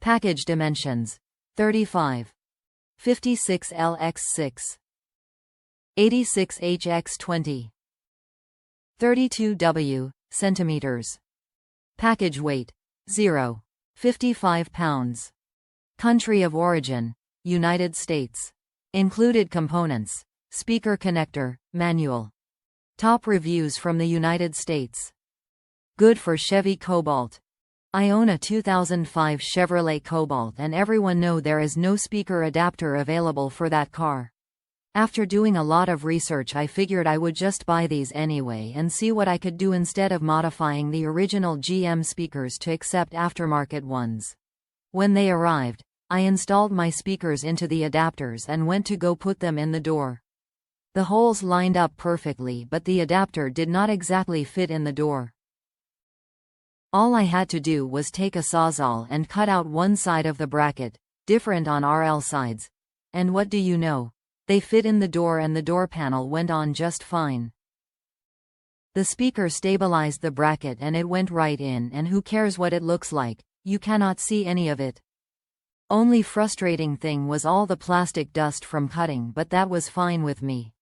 Package dimensions: 35, 56 lx6, 86 hx20, 32 w centimeters. Package weight: 0. 55 pounds. Country of origin: United States. Included components: speaker connector, manual. Top reviews from the United States. Good for Chevy Cobalt. I own a 2005 Chevrolet Cobalt and everyone know there is no speaker adapter available for that car. After doing a lot of research, I figured I would just buy these anyway and see what I could do instead of modifying the original GM speakers to accept aftermarket ones. When they arrived, I installed my speakers into the adapters and went to go put them in the door. The holes lined up perfectly, but the adapter did not exactly fit in the door. All I had to do was take a Sawzall and cut out one side of the bracket, different on RL sides. And what do you know? They fit in the door and the door panel went on just fine. The speaker stabilized the bracket and it went right in, and who cares what it looks like, you cannot see any of it. Only frustrating thing was all the plastic dust from cutting, but that was fine with me.